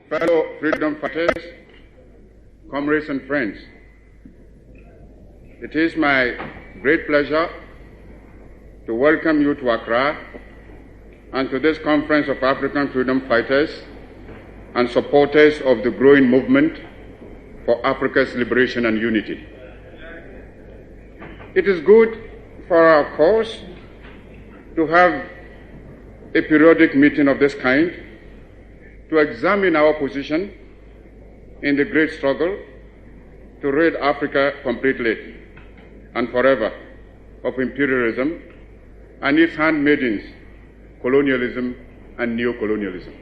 Fellow freedom fighters, comrades and friends, it is my great pleasure to welcome you to Accra and to this conference of African freedom fighters and supporters of the growing movement for Africa's liberation and unity. It is good for our cause to have a periodic meeting of this kind to examine our position in the great struggle to rid Africa completely and forever of imperialism and its handmaidens, colonialism and neocolonialism.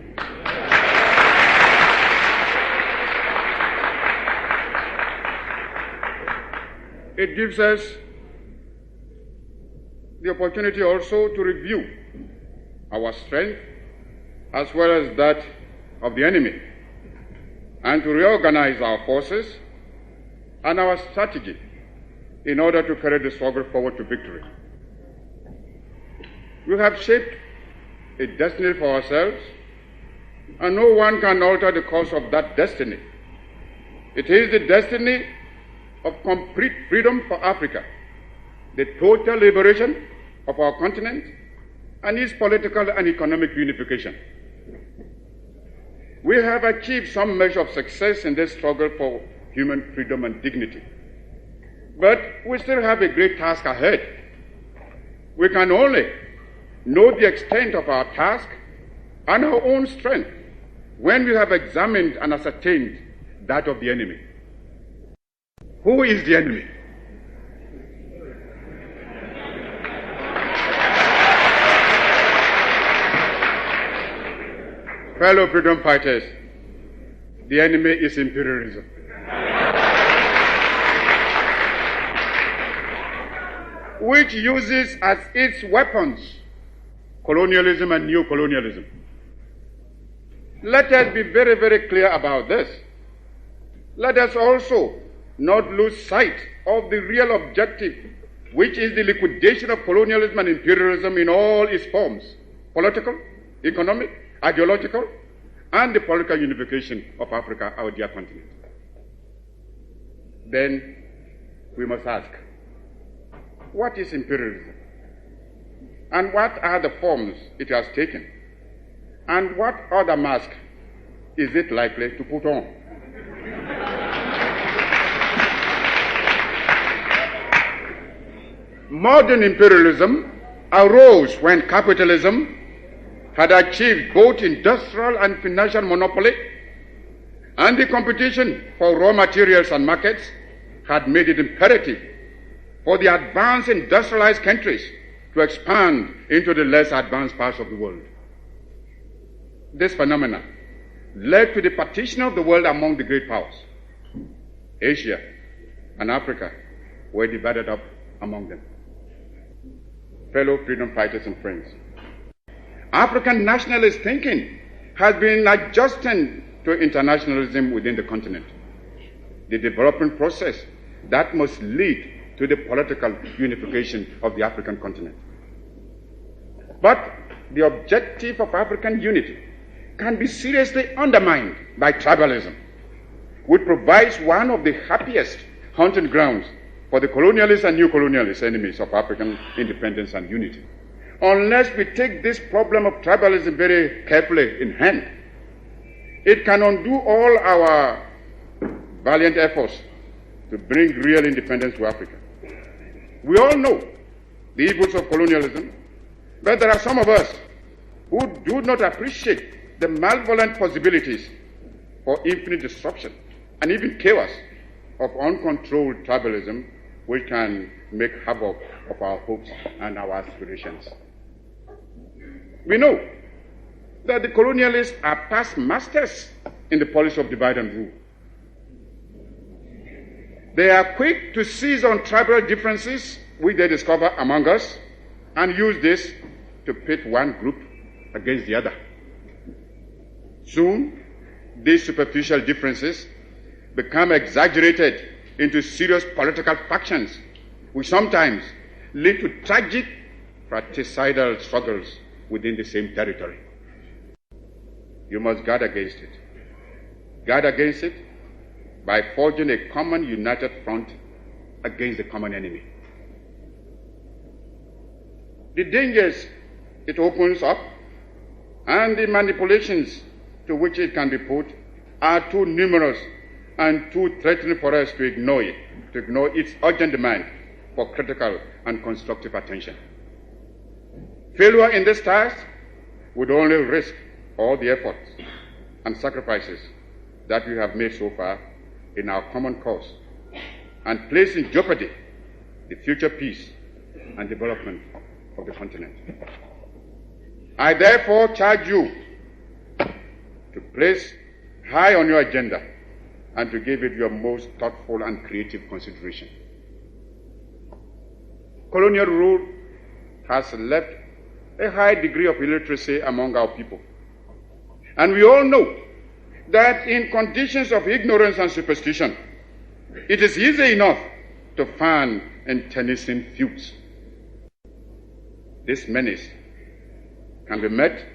It gives us the opportunity also to review our strength as well as that of the enemy, and to reorganize our forces and our strategy in order to carry the struggle forward to victory. We have shaped a destiny for ourselves, and no one can alter the course of that destiny. It is the destiny of complete freedom for Africa, the total liberation of our continent, and its political and economic unification. We have achieved some measure of success in this struggle for human freedom and dignity. But we still have a great task ahead. We can only know the extent of our task and our own strength when we have examined and ascertained that of the enemy. Who is the enemy? Fellow freedom fighters, the enemy is imperialism. Which uses as its weapons colonialism and neocolonialism. Let us be very, very clear about this. Let us also not lose sight of the real objective, which is the liquidation of colonialism and imperialism in all its forms: political, economic, ideological, and the political unification of Africa, our dear continent. Then we must ask, what is imperialism? And what are the forms it has taken? And what other mask is it likely to put on? Modern imperialism arose when capitalism had achieved both industrial and financial monopoly, and the competition for raw materials and markets had made it imperative for the advanced industrialized countries to expand into the less advanced parts of the world. This phenomenon led to the partition of the world among the great powers. Asia and Africa were divided up among them. Fellow freedom fighters and friends, African nationalist thinking has been adjusting to internationalism within the continent, the development process that must lead to the political unification of the African continent. But the objective of African unity can be seriously undermined by tribalism, which provides one of the happiest hunting grounds for the colonialist and neo-colonialist enemies of African independence and unity. Unless we take this problem of tribalism very carefully in hand, it can undo all our valiant efforts to bring real independence to Africa. We all know the evils of colonialism, but there are some of us who do not appreciate the malevolent possibilities for infinite destruction and even chaos of uncontrolled tribalism, which can make havoc of our hopes and our aspirations. We know that the colonialists are past masters in the policy of divide and rule. They are quick to seize on tribal differences which they discover among us and use this to pit one group against the other. Soon, these superficial differences become exaggerated into serious political factions, which sometimes lead to tragic fratricidal struggles within the same territory. You must guard against it. guard against it by forging a common united front against the common enemy. The dangers it opens up and the manipulations to which it can be put are too numerous and too threatening for us to ignore its urgent demand for critical and constructive attention. Failure in this task would only risk all the efforts and sacrifices that we have made so far in our common cause and place in jeopardy the future peace and development of the continent. I therefore charge you to place high on your agenda and to give it your most thoughtful and creative consideration. Colonial rule has left a high degree of illiteracy among our people. And we all know that in conditions of ignorance and superstition, it is easy enough to fan internecine feuds. This menace can be met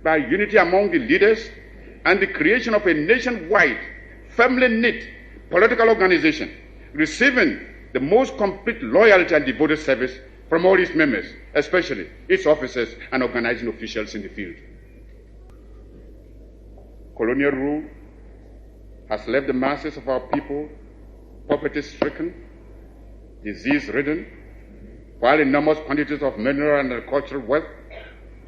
by unity among the leaders and the creation of a nationwide, firmly knit political organization receiving the most complete loyalty and devoted service from all its members, especially its officers and organizing officials in the field. Colonial rule has left the masses of our people poverty-stricken, disease-ridden, while enormous quantities of mineral and agricultural wealth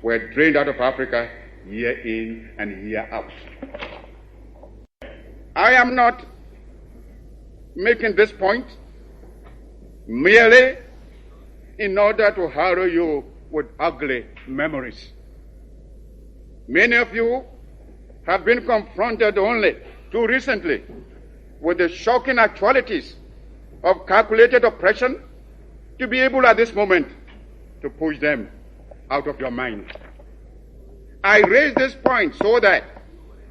were drained out of Africa year in and year out. I am not making this point merely in order to harrow you with ugly memories. Many of you have been confronted only too recently with the shocking actualities of calculated oppression to be able at this moment to push them out of your mind. I raise this point so that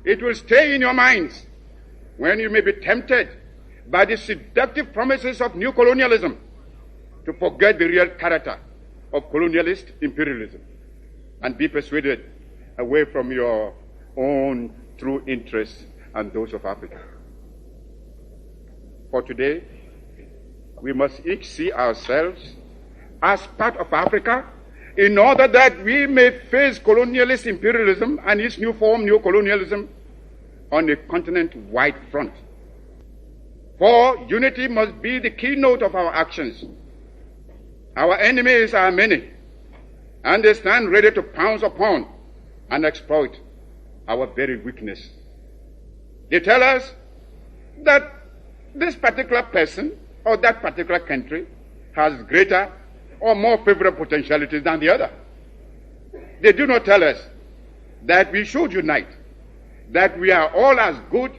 it will stay in your minds when you may be tempted by the seductive promises of new colonialism to forget the real character of colonialist imperialism and be persuaded away from your own true interests and those of Africa. For today, we must each see ourselves as part of Africa in order that we may face colonialist imperialism and its new form, neocolonialism, on a continent-wide front. For unity must be the keynote of our actions. Our enemies are many, and they stand ready to pounce upon and exploit our very weakness. They tell us that this particular person or that particular country has greater or more favorable potentialities than the other. They do not tell us that we should unite, that we are all as good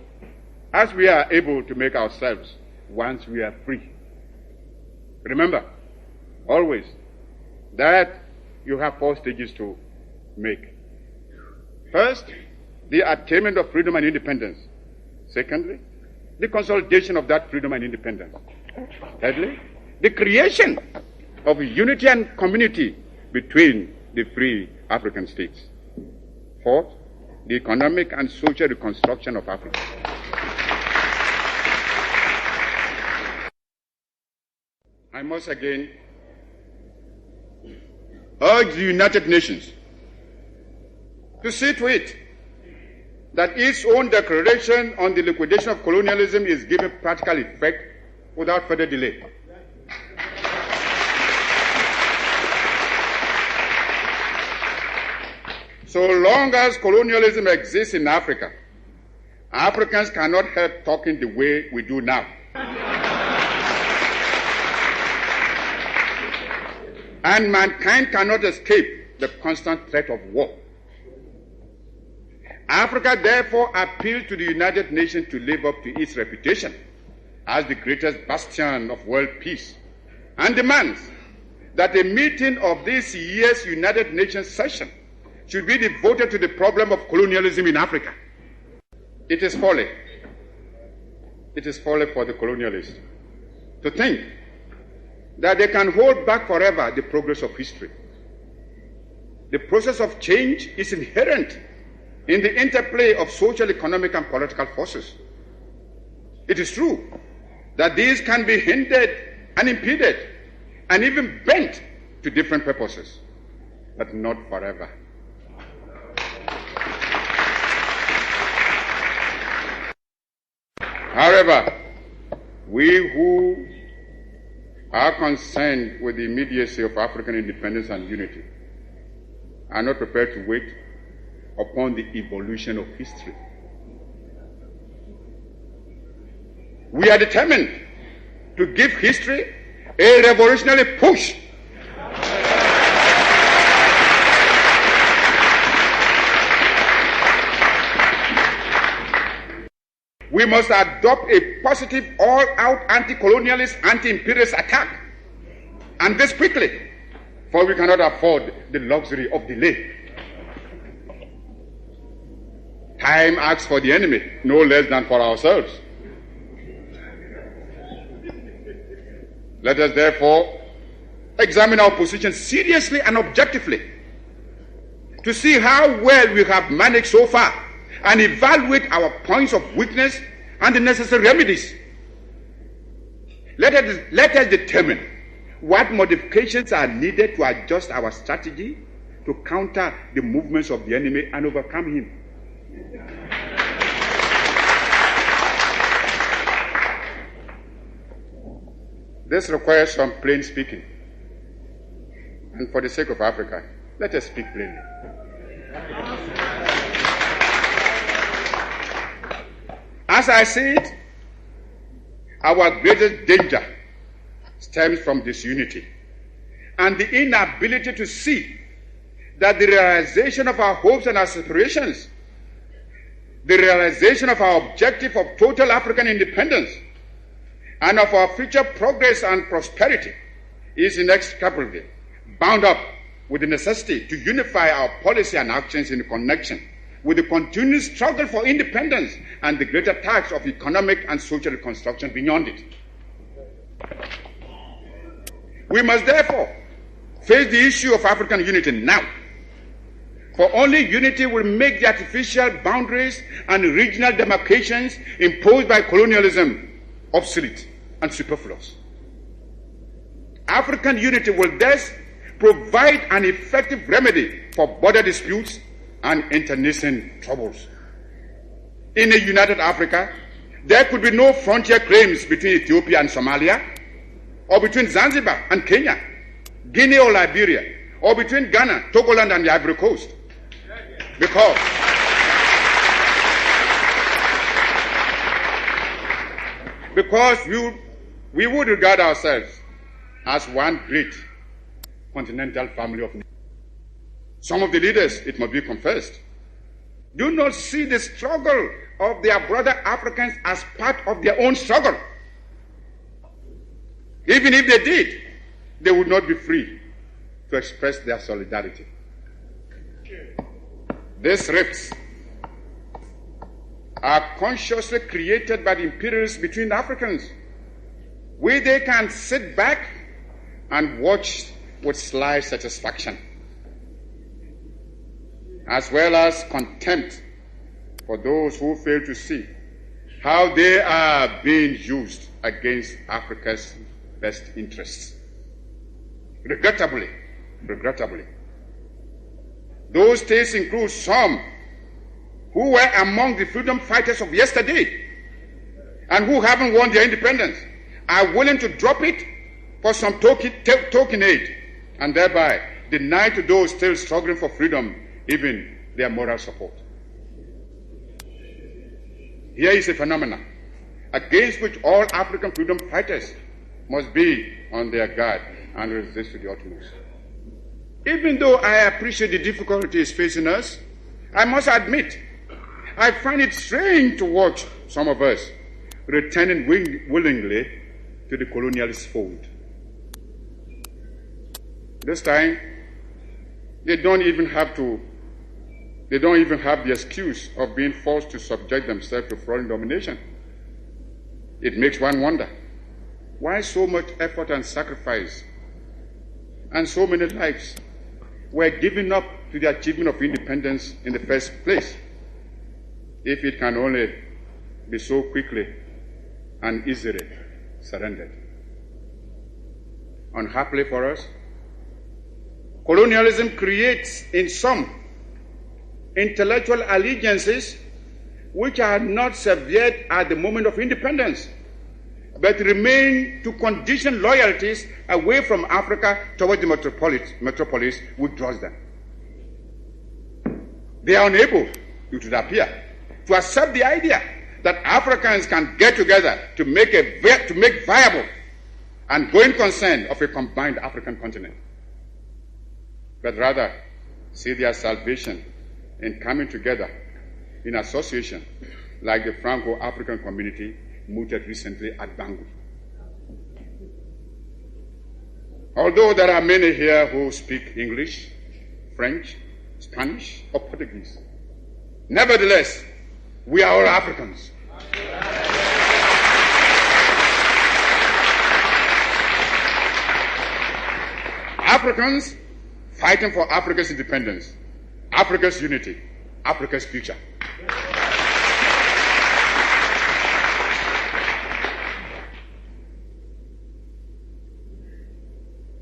as we are able to make ourselves once we are free. Remember, always, that you have 4 stages to make. First, the attainment of freedom and independence. Secondly, the consolidation of that freedom and independence. Thirdly, the creation of unity and community between the free African states. Fourth, the economic and social reconstruction of Africa. I must again urge the United Nations to see to it that its own declaration on the liquidation of colonialism is given practical effect without further delay. So long as colonialism exists in Africa, Africans cannot help talking the way we do now. And mankind cannot escape the constant threat of war. Africa therefore appeals to the United Nations to live up to its reputation as the greatest bastion of world peace and demands that a meeting of this year's United Nations session should be devoted to the problem of colonialism in Africa. It is folly. It is folly for the colonialists to think that they can hold back forever the progress of history. The process of change is inherent in the interplay of social, economic, and political forces. It is true that these can be hindered and impeded and even bent to different purposes, but not forever. However, we who are concerned with the immediacy of African independence and unity are not prepared to wait upon the evolution of history. We are determined to give history a revolutionary push. We must adopt a positive, all-out anti-colonialist, anti-imperialist attack, and this quickly, for we cannot afford the luxury of delay. Time acts for the enemy, no less than for ourselves. Let us therefore examine our position seriously and objectively to see how well we have managed so far and evaluate our points of weakness and the necessary remedies. Let us determine what modifications are needed to adjust our strategy to counter the movements of the enemy and overcome him. This requires some plain speaking. And for the sake of Africa, let us speak plainly. As I see it, our greatest danger stems from disunity and the inability to see that the realization of our hopes and aspirations, the realization of our objective of total African independence, and of our future progress and prosperity is inextricably bound up with the necessity to unify our policy and actions in connection with the continued struggle for independence and the greater task of economic and social reconstruction beyond it. We must therefore face the issue of African unity now, for only unity will make the artificial boundaries and regional demarcations imposed by colonialism obsolete and superfluous. African unity will thus provide an effective remedy for border disputes and internecine troubles. In a united Africa, there could be no frontier claims between Ethiopia and Somalia, or between Zanzibar and Kenya, Guinea or Liberia, or between Ghana, Togoland, and the Ivory Coast. Because we would regard ourselves as one great continental family of nations. Some of the leaders, it must be confessed, do not see the struggle of their brother Africans as part of their own struggle. Even if they did, they would not be free to express their solidarity. These rifts are consciously created by the imperialists between Africans, where they can sit back and watch with sly satisfaction, as well as contempt for those who fail to see how they are being used against Africa's best interests. Regrettably, those states include some who were among the freedom fighters of yesterday and who haven't won their independence, are willing to drop it for some token aid and thereby deny to those still struggling for freedom even their moral support. Here is a phenomenon against which all African freedom fighters must be on their guard and resist to the utmost. Even though I appreciate the difficulties facing us, I must admit, I find it strange to watch some of us returning willingly to the colonialist fold. This time, they don't even have the excuse of being forced to subject themselves to foreign domination. It makes one wonder, why so much effort and sacrifice and so many lives were given up to the achievement of independence in the first place, if it can only be so quickly and easily surrendered. Unhappily for us, colonialism creates in some intellectual allegiances which are not severed at the moment of independence, but remain to condition loyalties away from Africa towards the metropolis which draws them. They are unable, it would appear, to accept the idea that Africans can get together to make viable and going concern of a combined African continent, but rather see their salvation in coming together in association like the Franco-African community mooted recently at Bangui. Although there are many here who speak English, French, Spanish, or Portuguese, nevertheless, we are all Africans. Africans fighting for Africa's independence, Africa's unity, Africa's future.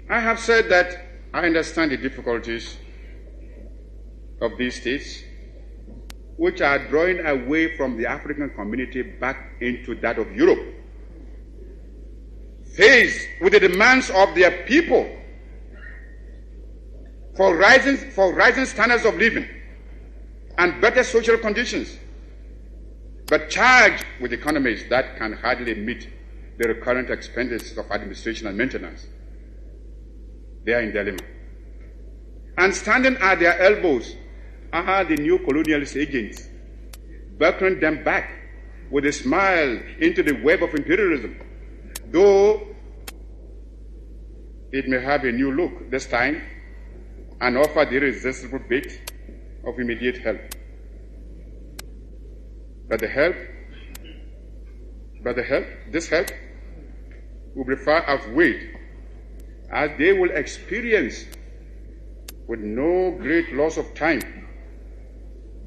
I have said that I understand the difficulties of these states which are drawing away from the African community back into that of Europe, faced with the demands of their people for rising standards of living and better social conditions, but charged with economies that can hardly meet the recurrent expenditures of administration and maintenance. They are in dilemma. And standing at their elbows are the new colonialist agents, beckoning them back with a smile into the web of imperialism, though it may have a new look this time and offer the irresistible bait of immediate help. But this help will be far outweighed, as they will experience with no great loss of time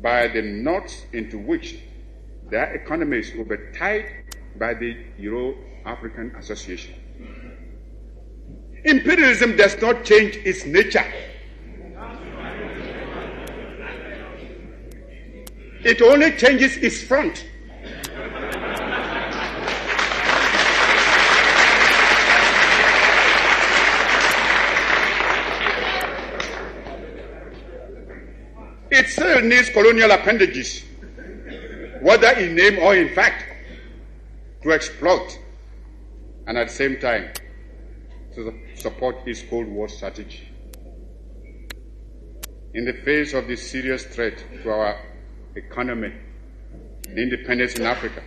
by the knots into which their economies will be tied by the Euro-African Association. Imperialism does not change its nature. It only changes its front. It still needs colonial appendages, whether in name or in fact, to exploit and at the same time to support its Cold War strategy. In the face of this serious threat to our economy, the independence in Africa,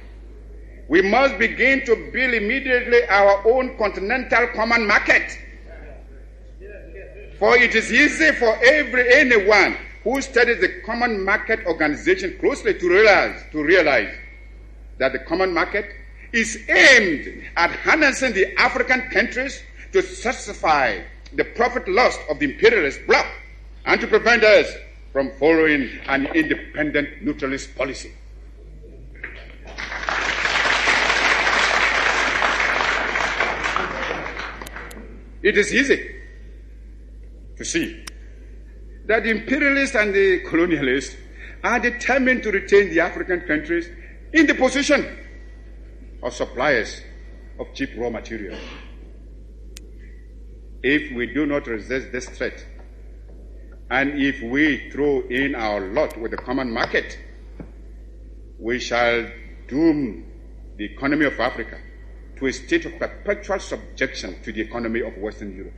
we must begin to build immediately our own continental common market. For it is easy for anyone who studies the Common Market Organization closely to realize that the common market is aimed at harnessing the African countries to satisfy the profit lust of the imperialist bloc and to prevent us from following an independent neutralist policy. It is easy to see that the imperialists and the colonialists are determined to retain the African countries in the position of suppliers of cheap raw materials. If we do not resist this threat, and if we throw in our lot with the common market, we shall doom the economy of Africa to a state of perpetual subjection to the economy of Western Europe.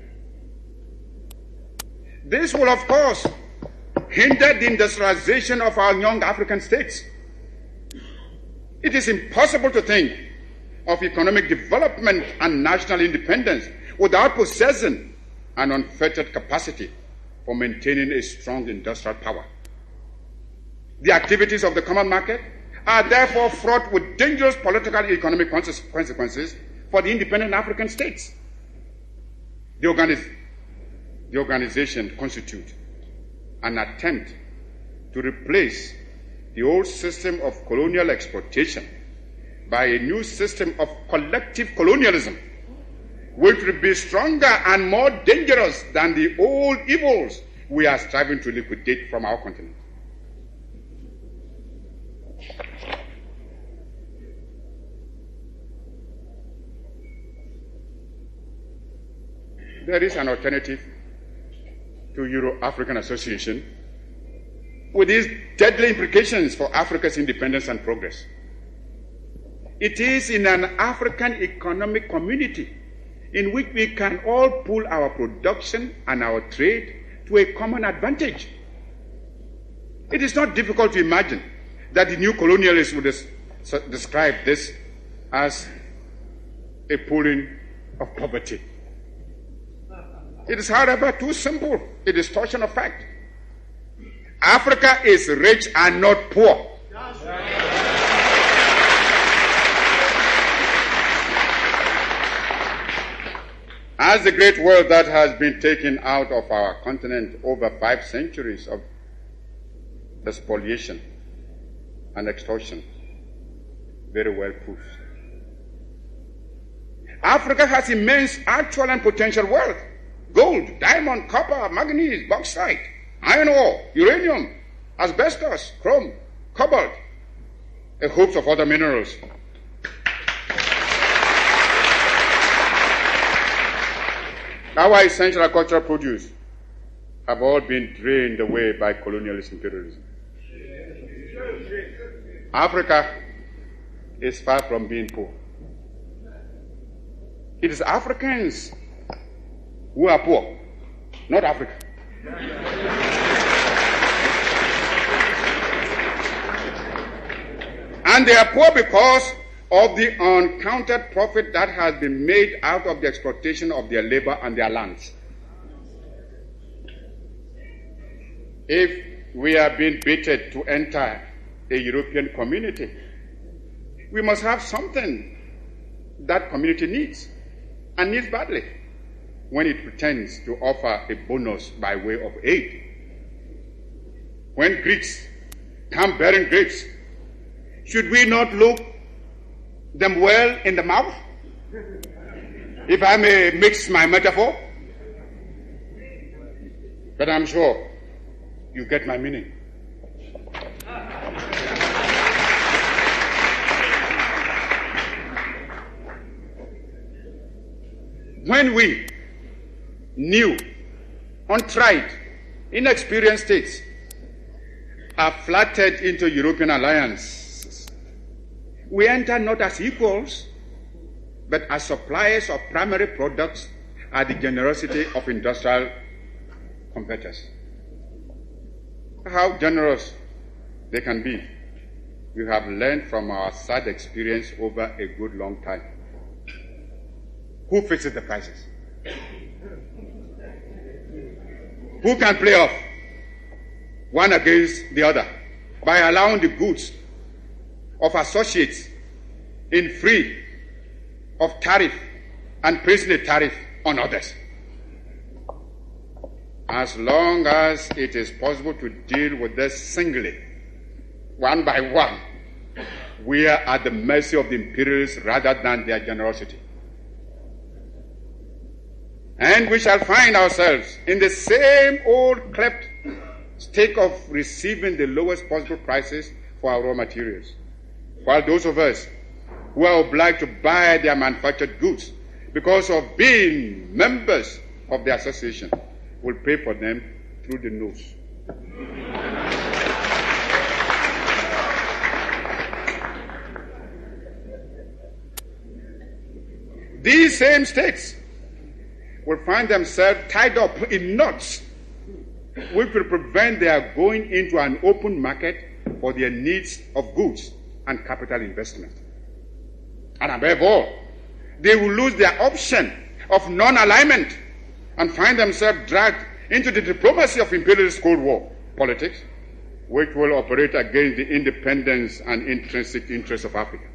This will, of course, hinder the industrialization of our young African states. It is impossible to think of economic development and national independence without possessing an unfettered capacity for maintaining a strong industrial power. The activities of the common market are therefore fraught with dangerous political and economic consequences for the independent African states. The organization constitutes an attempt to replace the old system of colonial exploitation by a new system of collective colonialism, which will be stronger and more dangerous than the old evils we are striving to liquidate from our continent. There is an alternative to Euro-African Association with its deadly implications for Africa's independence and progress. It is in an African economic community in which we can all pool our production and our trade to a common advantage. It is not difficult to imagine that the new colonialists would describe this as a pooling of poverty. It is, however, too simple a distortion of fact. Africa is rich and not poor. As the great wealth that has been taken out of our continent over 5 centuries of spoliation and extortion very well proves. Africa has immense actual and potential wealth: gold, diamond, copper, manganese, bauxite, iron ore, uranium, asbestos, chrome, cobalt, a host of other minerals. Our essential agricultural produce have all been drained away by colonialist imperialism. Africa is far from being poor. It is Africans who are poor, not Africa. And they are poor because of the uncounted profit that has been made out of the exploitation of their labor and their lands. If we are being baited to enter a European community, we must have something that community needs, and needs badly, when it pretends to offer a bonus by way of aid. When Greeks come bearing grapes, should we not look them well in the mouth? If I may mix my metaphor. But I'm sure you get my meaning. When we, new, untried, inexperienced states, are flattered into European alliances, we enter not as equals, but as suppliers of primary products at the generosity of industrial competitors. How generous they can be, we have learned from our sad experience over a good long time. Who fixes the prices? Who can play off one against the other by allowing the goods of associates in free of tariff and placing a tariff on others? As long as it is possible to deal with this singly, one by one, we are at the mercy of the imperialists rather than their generosity. And we shall find ourselves in the same old cleft state of receiving the lowest possible prices for our raw materials, while those of us who are obliged to buy their manufactured goods because of being members of the association will pay for them through the nose. These same states will find themselves tied up in knots which will prevent their going into an open market for their needs of goods and capital investment. And above all, they will lose their option of non-alignment and find themselves dragged into the diplomacy of imperialist Cold War politics, which will operate against the independence and intrinsic interests of Africa.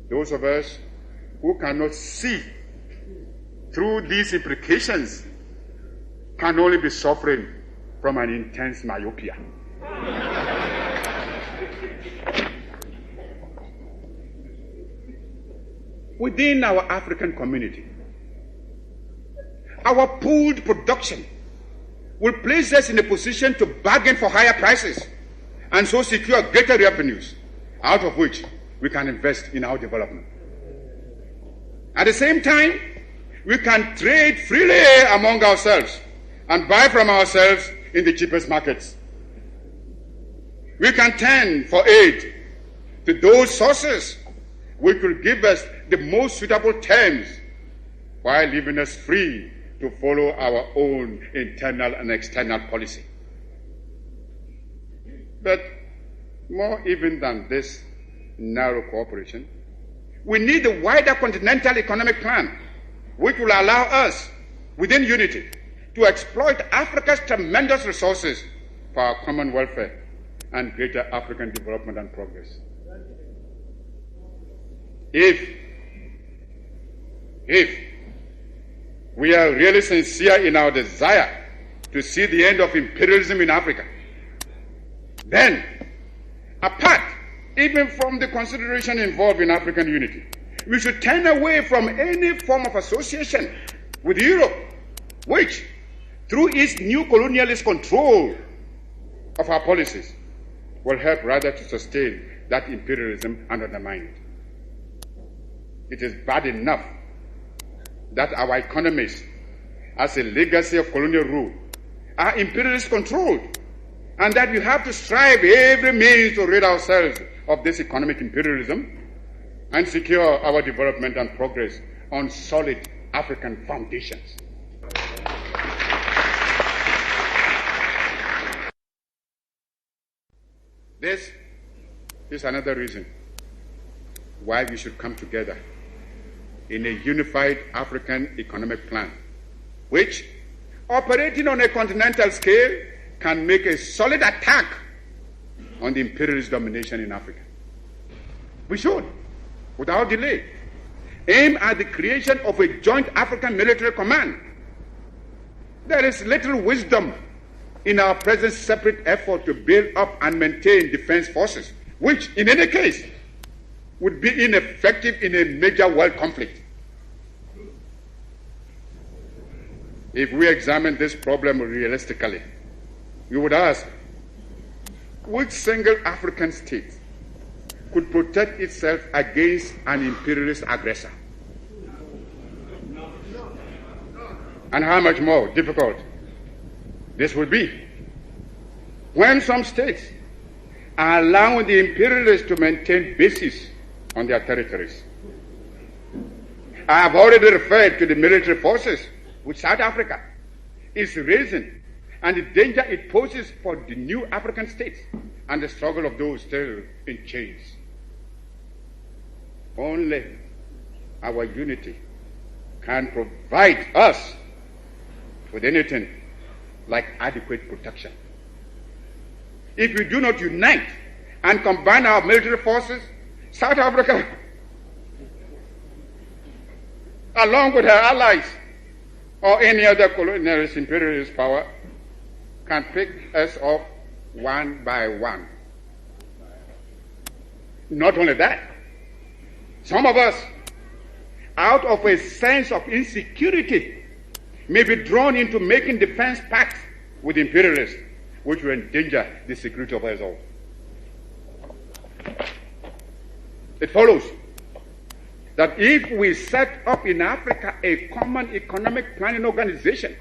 Those of us who cannot see through these implications can only be suffering from an intense myopia. Within our African community, our pooled production will place us in a position to bargain for higher prices and so secure greater revenues, out of which we can invest in our development. At the same time, we can trade freely among ourselves and buy from ourselves in the cheapest markets. We can turn for aid to those sources which will give us the most suitable terms while leaving us free to follow our own internal and external policy. But more even than this narrow cooperation, we need a wider continental economic plan which will allow us, within unity, to exploit Africa's tremendous resources for our common welfare and greater African development and progress. If we are really sincere in our desire to see the end of imperialism in Africa, then, apart even from the consideration involved in African unity, we should turn away from any form of association with Europe, which, through its new colonialist control of our policies, will help rather to sustain that imperialism and undermine it. It is bad enough that our economies, as a legacy of colonial rule, are imperialist controlled, and that we have to strive every means to rid ourselves of this economic imperialism and secure our development and progress on solid African foundations. This is another reason why we should come together in a unified African economic plan, which, operating on a continental scale, can make a solid attack on the imperialist domination in Africa. We should, without delay, aim at the creation of a joint African military command. There is little wisdom in our present separate effort to build up and maintain defense forces, which, in any case, would be ineffective in a major world conflict. If we examine this problem realistically, we would ask, which single African state could protect itself against an imperialist aggressor? And how much more difficult this would be when some states are allowing the imperialists to maintain bases on their territories. I have already referred to the military forces which South Africa is raising and the danger it poses for the new African states and the struggle of those still in chains. Only our unity can provide us with anything like adequate protection. If we do not unite and combine our military forces, South Africa, along with her allies or any other colonialist imperialist power, can pick us off one by one. Not only that, some of us, out of a sense of insecurity, may be drawn into making defense pacts with imperialists, which will endanger the security of us all. It follows that if we set up in Africa a common economic planning organization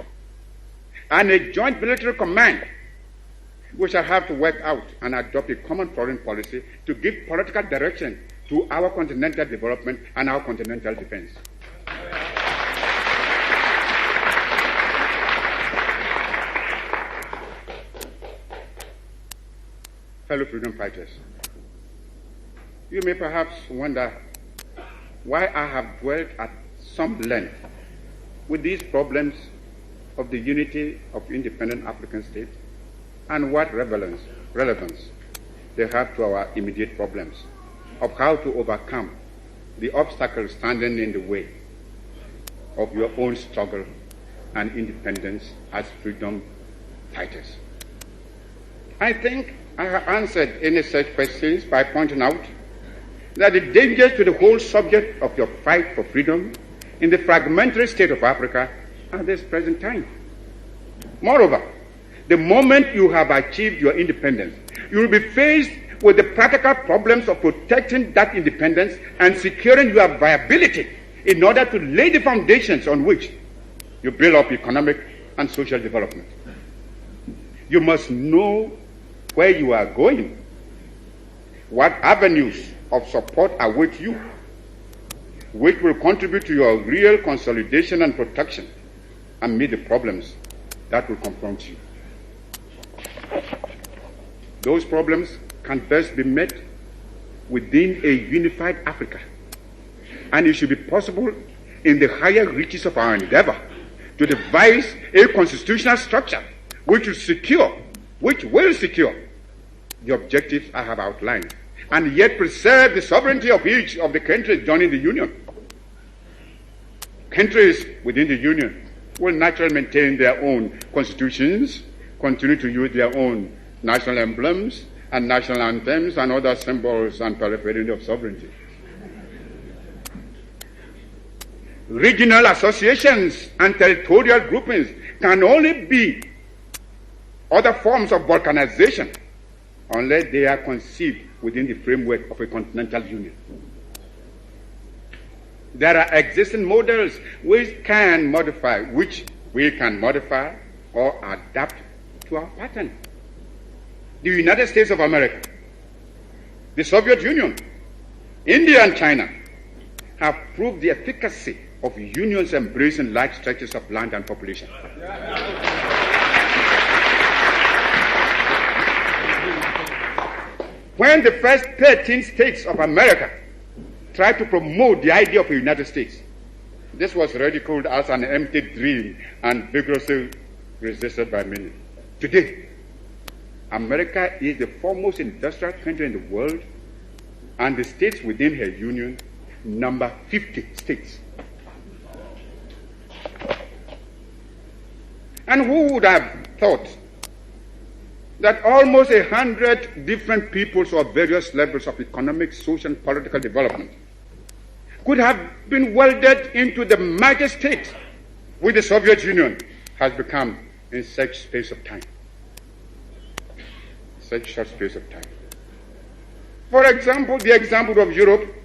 and a joint military command, we shall have to work out and adopt a common foreign policy to give political direction to our continental development and our continental defense. Fellow freedom fighters, you may perhaps wonder why I have dwelt at some length with these problems of the unity of independent African states and what relevance they have to our immediate problems of how to overcome the obstacles standing in the way of your own struggle and independence as freedom fighters. I think I have answered any such questions by pointing out that the dangers to the whole subject of your fight for freedom in the fragmentary state of Africa at this present time. Moreover, the moment you have achieved your independence, you will be faced with the practical problems of protecting that independence and securing your viability in order to lay the foundations on which you build up economic and social development. You must know where you are going, what avenues of support await you, which will contribute to your real consolidation and protection and meet the problems that will confront you. Those problems can best be met within a unified Africa, and it should be possible in the higher reaches of our endeavor to devise a constitutional structure which will secure the objectives I have outlined, and yet preserve the sovereignty of each of the countries joining the Union. Countries within the Union will naturally maintain their own constitutions, continue to use their own national emblems and national anthems and other symbols and paraphernalia of sovereignty. Regional associations and territorial groupings can only be other forms of balkanization unless they are conceived within the framework of a continental union. There are existing models which we can modify or adapt to our pattern. The United States of America, the Soviet Union, India and China have proved the efficacy of unions embracing large stretches of land and population. When the first 13 states of America tried to promote the idea of a United States, this was ridiculed as an empty dream and vigorously resisted by many. Today, America is the foremost industrial country in the world, and the states within her union number 50 states. And who would have thought that almost 100 different peoples of various levels of economic, social, and political development could have been welded into the mighty state which the Soviet Union has become in such space of time. Such short space of time. For example, the example of Europe,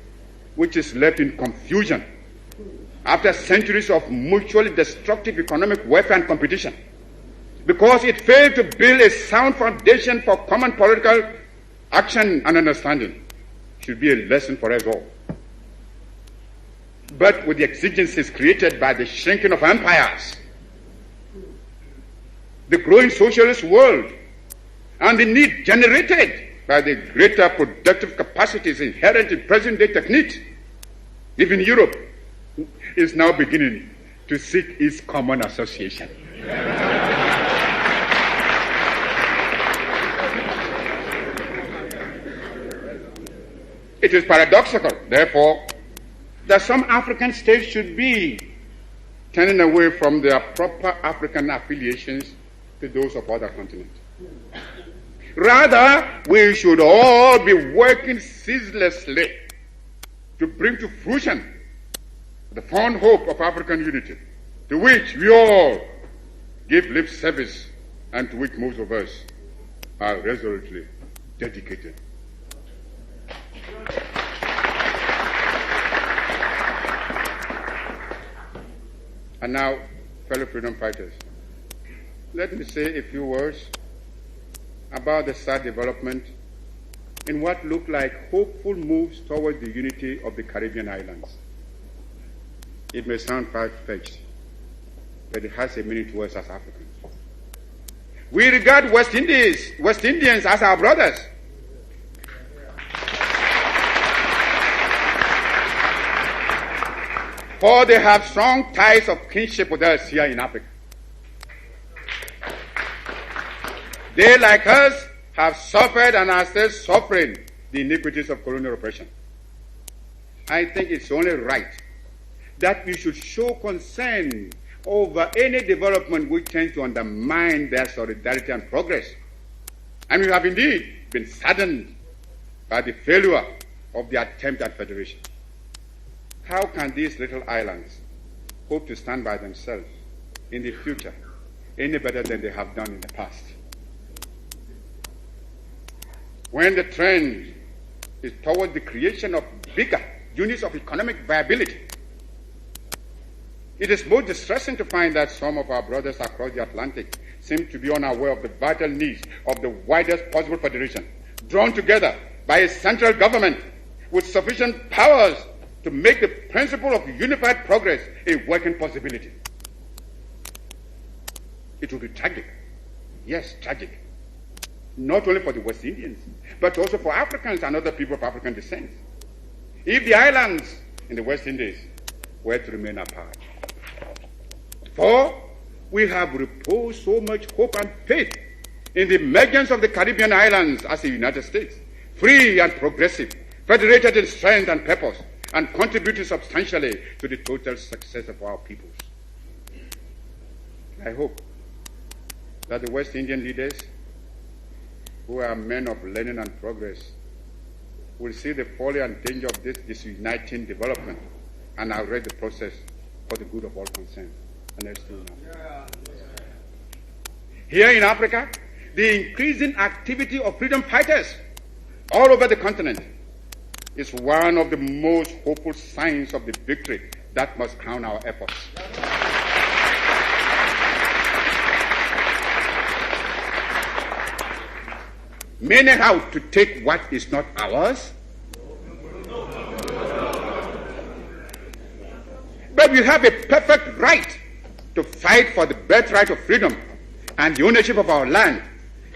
which is left in confusion after centuries of mutually destructive economic warfare and competition, because it failed to build a sound foundation for common political action and understanding, should be a lesson for us all. But with the exigencies created by the shrinking of empires, the growing socialist world, and the need generated by the greater productive capacities inherent in present-day techniques, even Europe is now beginning to seek its common association. It is paradoxical, therefore, that some African states should be turning away from their proper African affiliations to those of other continents. Rather, we should all be working ceaselessly to bring to fruition the fond hope of African unity, to which we all give lip service and to which most of us are resolutely dedicated. And now, fellow freedom fighters, let me say a few words about the sad development in what look like hopeful moves toward the unity of the Caribbean islands. It may sound far-fetched, but it has a meaning to us as Africans. We regard West Indians as our brothers. For they have strong ties of kinship with us here in Africa. They, like us, have suffered and are still suffering the iniquities of colonial oppression. I think it's only right that we should show concern over any development which tends to undermine their solidarity and progress. And we have indeed been saddened by the failure of the attempt at federation. How can these little islands hope to stand by themselves in the future any better than they have done in the past? When the trend is toward the creation of bigger units of economic viability, it is most distressing to find that some of our brothers across the Atlantic seem to be unaware of the vital needs of the widest possible federation, drawn together by a central government with sufficient powers to make the principle of unified progress a working possibility. It will be tragic, yes, tragic, not only for the West Indians, but also for Africans and other people of African descent, if the islands in the West Indies were to remain apart. For we have reposed so much hope and faith in the emergence of the Caribbean islands as a United States, free and progressive, federated in strength and purpose, and contributing substantially to the total success of our peoples. I hope that the West Indian leaders, who are men of learning and progress, will see the folly and danger of this disuniting development and arrest the process for the good of all concerned. And let's do now. Here in Africa, the increasing activity of freedom fighters all over the continent is one of the most hopeful signs of the victory that must crown our efforts. Many have to take what is not ours, but we have a perfect right to fight for the birthright of freedom and the ownership of our land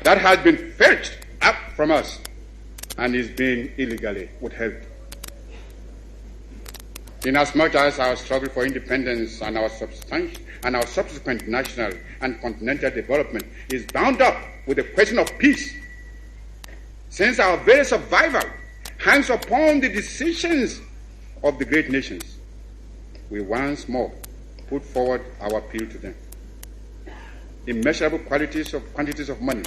that has been fetched up from us and is being illegally withheld. Inasmuch as our struggle for independence and our subsequent national and continental development is bound up with the question of peace, since our very survival hangs upon the decisions of the great nations, we once more put forward our appeal to them. Immeasurable quantities of money,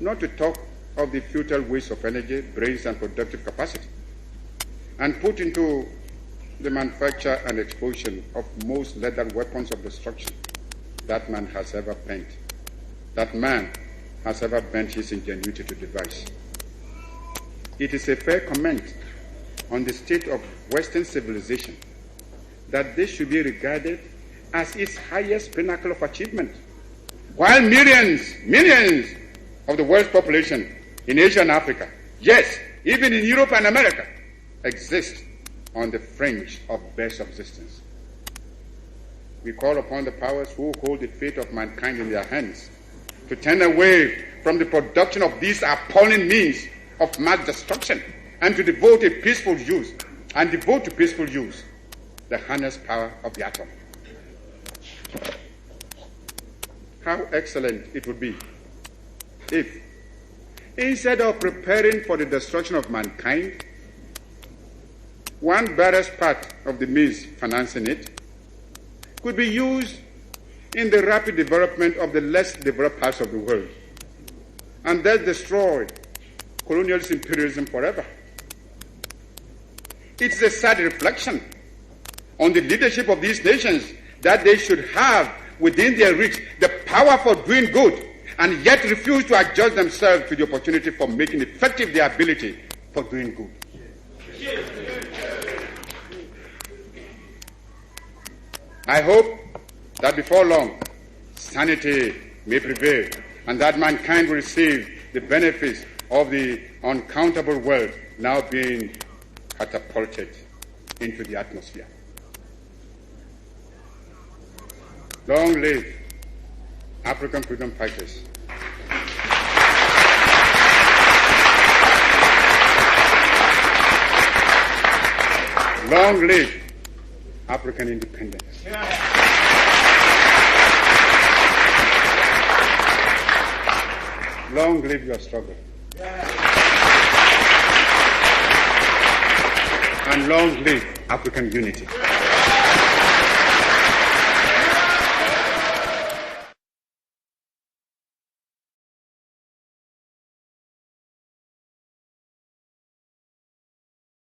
not to talk of the futile waste of energy, brains, and productive capacity, and put into the manufacture and explosion of most lethal weapons of destruction that man has ever bent his ingenuity to devise. It is a fair comment on the state of Western civilization that this should be regarded as its highest pinnacle of achievement, while millions of the world's population in Asia and Africa, yes, even in Europe and America, exist on the fringe of bare subsistence. We call upon the powers who hold the fate of mankind in their hands to turn away from the production of these appalling means of mass destruction and to devote to peaceful use the harness power of the atom. How excellent it would be if, instead of preparing for the destruction of mankind, one barest part of the means financing it could be used in the rapid development of the less developed parts of the world, and thus destroy colonial imperialism forever. It's a sad reflection on the leadership of these nations that they should have within their reach the power for doing good and yet refuse to adjust themselves to the opportunity for making effective their ability for doing good. I hope that before long, sanity may prevail and that mankind will receive the benefits of the uncountable wealth now being catapulted into the atmosphere. Long live African freedom fighters. Long live African independence. Long live your struggle. And long live African unity.